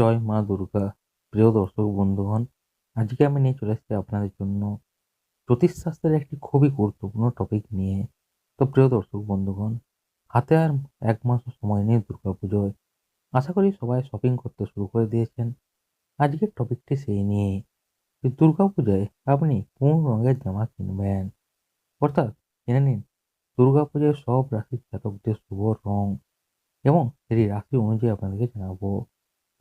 জয় মা দুর্গা! প্রিয় দর্শক বন্ধুগণ, আজকে আমি নিয়ে চলে এসেছি আপনাদের জন্য জ্যোতিষশাস্ত্রের একটি খুবই গুরুত্বপূর্ণ টপিক নিয়ে। তো প্রিয় দর্শক বন্ধুগণ, হাতে আর ১ মাসও সময় নেই দুর্গাপুজোয়। আশা করি সবাই শপিং করতে শুরু করে দিয়েছেন। আজকের টপিকটি সেই নিয়েই যে দুর্গাপূজায় আপনি কোন রঙের জামা কিনবেন? অর্থাৎ জেনে নিন দুর্গাপুজোয় সব রাশির জাতকদের শুভ রং এবং সেটি রাশি অনুযায়ী আপনাদেরকে জানাবো।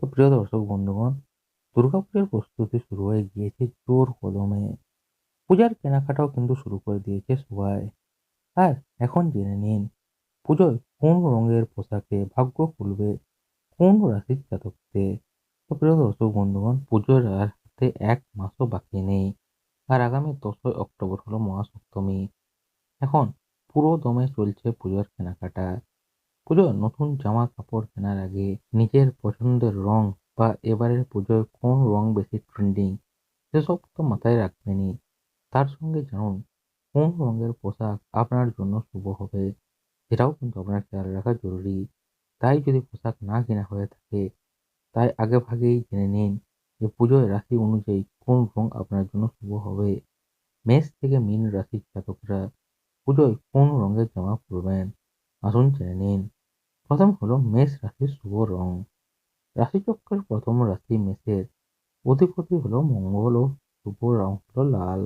তো প্রিয় দর্শক বন্ধুগণ, দুর্গাপুজোর প্রস্তুতি শুরু হয়ে গিয়েছে জোর কদমে। পূজার কেনাকাটাও কিন্তু শুরু করে দিয়েছে সবাই। আর এখন জেনে নিন পুজোয় কোন রঙের পোশাকে ভাগ্য খুলবে কোন রাশির জাতকদের। তো প্রিয় দর্শক বন্ধুগণ, পুজোর আর হাতে ১ মাসও বাকি নেই। আর আগামী ১০ই অক্টোবর হলো মহাসপ্তমী। এখন পুরো দমে চলছে পুজোর কেনাকাটা। পুজোয় নতুন জামা কাপড় কেনার আগে নিজের পছন্দের রং বা এবারের পুজোয় কোন রং বেশি ট্রেন্ডিং সেসব তো মাথায় রাখবেনই। তার সঙ্গে জানুন কোন রঙের পোশাক আপনার জন্য শুভ হবে, সেটাও কিন্তু আপনার খেয়াল রাখা জরুরি। তাই যদি পোশাক না কেনা হয়ে থাকে, তাই আগেভাগেই জেনে নিন যে পুজোয় রাশি অনুযায়ী কোন রং আপনার জন্য শুভ হবে। মেষ থেকে মীন রাশির জাতকরা পুজোয় কোন রঙের জামা পরবেন, আসুন জেনে নিন। প্রথম হলো মেষ রাশির শুভ রং। রাশিচক্রের প্রথম রাশি মেষের অধিপতি হলো মঙ্গল ও শুভ রং হলো লাল।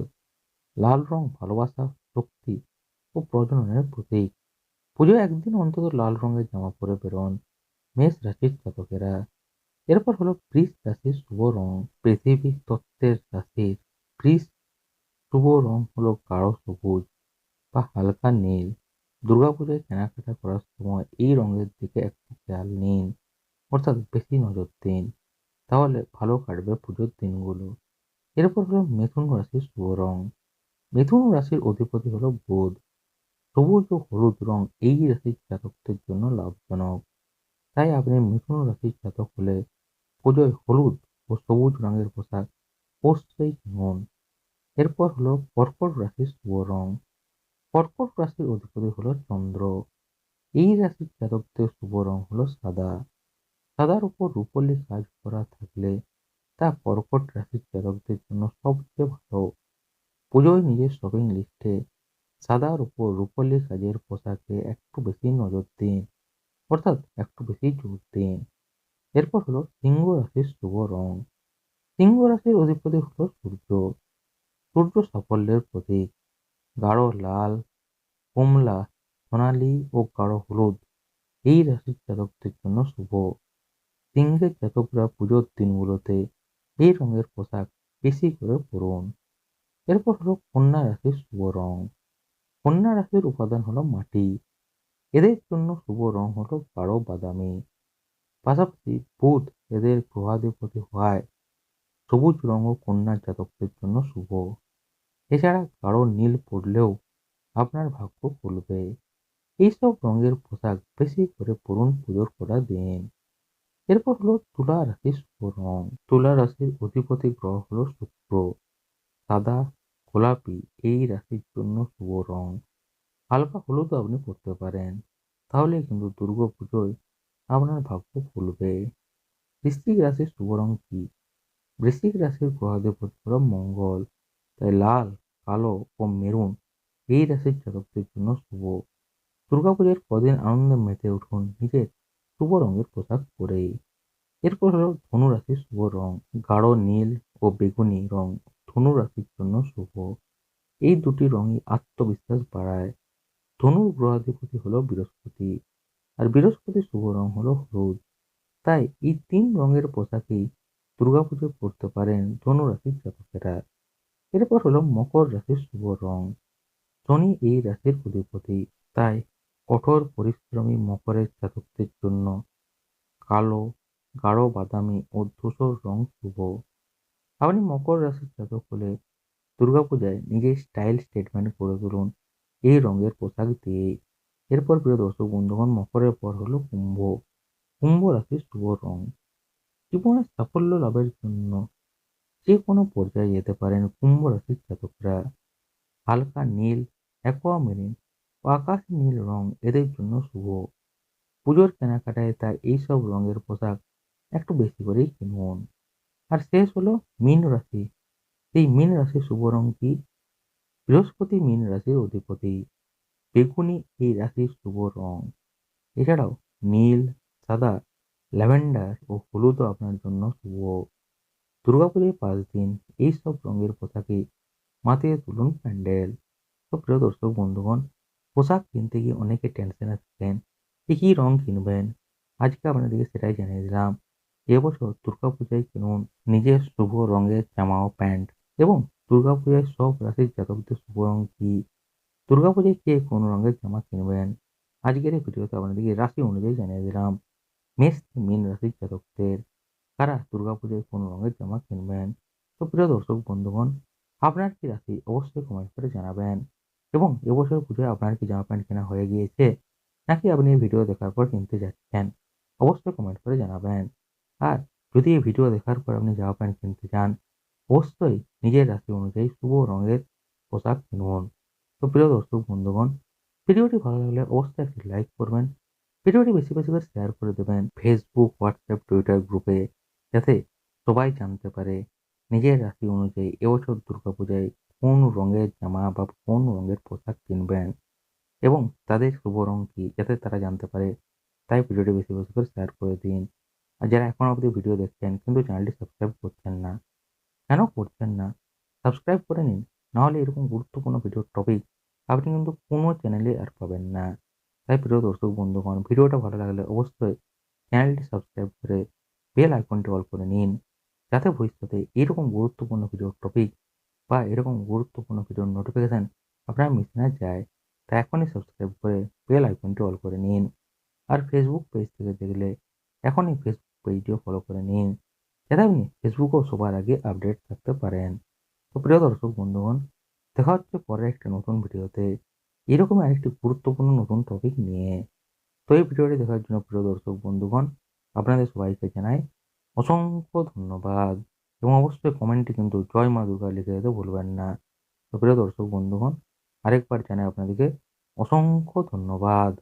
লাল রং ভালোবাসা, শক্তি ও প্রজননের প্রতীক। পুজোয় একদিন অন্তত লাল রঙের জামা পরে বেরোন মেষ রাশির জাতকেরা। এরপর হলো বৃষ রাশির শুভ রং। পৃথিবী তত্ত্বের রাশির বৃষ শুভ রং হলো গাঢ় সবুজ বা হালকা নীল। দুর্গাপুজোয় কেনাকাটা করার সময় এই রঙের দিকে একটু খেয়াল নিন, অর্থাৎ বেশি নজর দিন। তাহলে ভালো কাটবে পুজোর দিনগুলো। এরপর হলো মিথুন রাশির শুভ রং। মিথুন রাশির অধিপতি হলো বুধ। সবুজ ও হলুদ রং এই রাশির জাতকদের জন্য লাভজনক। তাই আপনি মিথুন রাশির জাতক হলে পুজোয় হলুদ ও সবুজ রঙের পোশাক অবশ্যই কিনুন। এরপর হলো কর্কট রাশির শুভ রং। কর্কট রাশির অধিপতি হলো চন্দ্র। এই রাশির জাতকদের শুভ রং হলো সাদা। সাদার উপর রূপোলি কাজ করা থাকলে তা কর্কট রাশির জাতকদের জন্য সবচেয়ে ভালো। পুজোয় নিজের শপিং লিস্টে সাদার উপর রূপোলি কাজের পোশাকে একটু বেশি নজর দিন, অর্থাৎ একটু বেশি জোর দিন। এরপর হলো সিংহ রাশির শুভ রং। সিংহ রাশির অধিপতি হলো সূর্য। সূর্য সাফল্যের প্রতীক। গাঢ় লাল, কমলা, সোনালী ও গাঢ় হলুদ এই রাশির জাতকদের জন্য শুভ। সিংহের জাতকরা পুজোর দিনগুলোতে এই রঙের পোশাক বেশি করে পরুন। এরপর হলো কন্যা রাশির শুভ রং। কন্যা রাশির উপাদান হলো মাটি। এদের জন্য শুভ রং হলো গাঢ় বাদামি। পাশাপাশি বুধ এদের গ্রহাধিপতি হওয়ায় সবুজ রঙও কন্যা জাতকদের জন্য শুভ। এছাড়া গাঢ় নীল পরলেও আপনার ভাগ্য খুলবে। এইসব রঙের পোশাক বেশি করে পরুন পুজোর করা দিন। এরপর হলো তুলা রাশির শুভ রং। তুলা রাশির অধিপতি গ্রহ হলো শুক্র। সাদা, গোলাপি এই রাশির জন্য শুভ রং। হালকা হলুদও আপনি পরতে পারেন। তাহলে কিন্তু দুর্গাপুজোয় আপনার ভাগ্য খুলবে। বৃশ্চিক রাশির শুভ রং কি? বৃশ্চিক রাশির গ্রহাধিপতি হলো মঙ্গল। তাই লাল, কালো ও মেরুন এই রাশির জাতকদের জন্য শুভ। দুর্গাপুজোর কদিন আনন্দে মেতে উঠুন নিজের শুভ রঙের পোশাক পরেই। এরপর হলো ধনু রাশির শুভ রং। গাঢ় নীল ও বেগুনি রং ধনু রাশির জন্য শুভ। এই দুটি রঙই আত্মবিশ্বাস বাড়ায়। ধনুর গ্রহাধিপতি হলো বৃহস্পতি। আর বৃহস্পতির শুভ রং হলো হলুদ। তাই এই ৩ রঙের পোশাকেই দুর্গাপুজোয় পরতে পারেন ধনু রাশির জাতকেরা। এরপর হলো মকর রাশির শুভ রং। শনি এই রাশির অধিপতি। তাই কঠোর পরিশ্রমী মকরের জাতকদের জন্য কালো, গাঢ় বাদামি ও ধূসর রং শুভ। আপনি মকর রাশির জাতক হলে দুর্গাপূজায় নিজের স্টাইল স্টেটমেন্ট করে তুলুন এই রঙের পোশাক দিয়েই। এরপর প্রিয় দর্শক বন্ধুগণ, মকরের পর হলো কুম্ভ। কুম্ভ রাশির শুভ রং। জীবনে সাফল্য লাভের জন্য যে কোনো পর্যায়ে যেতে পারেন কুম্ভ রাশির জাতকরা। হালকা নীল, অ্যাকুয়ামেরিন ও আকাশি নীল রং এদের জন্য শুভ। পুজোর কেনাকাটায় তাই এইসব রঙের পোশাক একটু বেশি করেই কিনুন। আর শেষ হলো মীন রাশি। এই মীন রাশির শুভ রং কি? বৃহস্পতি মীন রাশির অধিপতি। বেগুনি এই রাশির শুভ রং। এছাড়াও নীল, সাদা, ল্যাভেন্ডার ও হলুদও আপনার জন্য শুভ। দুর্গাপুজোয় 5 দিন এইসব রঙের পোশাকে মাতিয়ে তুলুন প্যান্ডেল। তো প্রিয় দর্শক বন্ধুগণ, পোশাক কিনতে গিয়ে অনেকে টেনশনে থাকেন যে কী রং কিনবেন। আজকে আপনাদেরকে সেটাই জানিয়ে দিলাম। এবছর দুর্গাপূজায় কিনুন নিজের শুভ রঙের জামা ও প্যান্ট। এবং দুর্গাপূজায় সব রাশির জাতকদের শুভ রং কী, দুর্গাপূজায় কে কোন রঙের জামা কিনবেন, আজকের এই ভিডিওতে আপনাদেরকে রাশি অনুযায়ী জানিয়ে দিলাম। মেষ থেকে মীন রাশির জাতকদের কারা দুর্গাপূজায় কোন রঙের জামা কিনবেন। তো প্রিয় দর্শক বন্ধুগণ, আপনার কি রাশি অবশ্যই কমেন্ট করে জানাবেন। এবং এবছর পুজোয় আপনার কি জামা প্যান্ট কেনা হয়ে গিয়েছে, নাকি আপনি এই ভিডিও দেখার পর কিনতে যাচ্ছেন, অবশ্যই কমেন্ট করে জানাবেন। আর যদি এই ভিডিও দেখার পর আপনি জামা প্যান্ট কিনতে চান, অবশ্যই নিজের রাশি অনুযায়ী শুভ রঙের পোশাক কিনুন। তো প্রিয় দর্শক বন্ধুগণ, ভিডিওটি ভালো লাগলে অবশ্যই একটি লাইক করবেন। ভিডিওটি বেশি বেশি করে শেয়ার করে দেবেন ফেসবুক, হোয়াটসঅ্যাপ, টুইটার গ্রুপে, যাতে সবাই জানতে পারে নিজের রাশি অনুযায়ী এবছর দুর্গাপূজায় কোন রঙের জামা বা কোন রঙের পোশাক কিনবেন এবং তাদের শুভ রং কী, যাতে তারা জানতে পারে। তাই ভিডিওটি বেশি বেশি করে শেয়ার করে দিন। আর যারা এখনও অবধি ভিডিও দেখছেন কিন্তু চ্যানেলটি সাবস্ক্রাইব করছেন না, কেন করছেন না? সাবস্ক্রাইব করে নিন। নাহলে এরকম গুরুত্বপূর্ণ ভিডিওর টপিক আপনি কিন্তু কোনো চ্যানেলে আর পাবেন না। তাই প্রিয় দর্শক বন্ধুগণ, ভিডিওটা ভালো লাগলে অবশ্যই চ্যানেলটি সাবস্ক্রাইব করে বেল আইকনটি অল করে নিন, যাতে ভবিষ্যতে এরকম গুরুত্বপূর্ণ ভিডিওর টপিক বা এরকম গুরুত্বপূর্ণ ভিডিওর নোটিফিকেশন আপনার মিস না যায়। তাই এখনই সাবস্ক্রাইব করে বেল আইকনটি অল করে নিন। আর ফেসবুক পেজ থেকে দেখলে এখনই ফেসবুক পেজটিও ফলো করে নিন, যাতে আপনি ফেসবুকেও সবার আগে আপডেট থাকতে পারেন। তো প্রিয় দর্শক বন্ধুগণ, দেখা হচ্ছে পরের একটা নতুন ভিডিওতে এরকমই আরেকটি গুরুত্বপূর্ণ নতুন টপিক নিয়ে। তো এই ভিডিওটি দেখার জন্য প্রিয় দর্শক বন্ধুগণ, আপনাদের সবাইকে জানাই অসংখ্য ধন্যবাদ। এবং অবশ্যই কমেন্টে কিন্তু জয় মা দুর্গা লিখে যেতে ভুলবেন না। তো প্রিয় দর্শক বন্ধুগণ, আরেকবার জানাই আপনাদেরকে অসংখ্য ধন্যবাদ।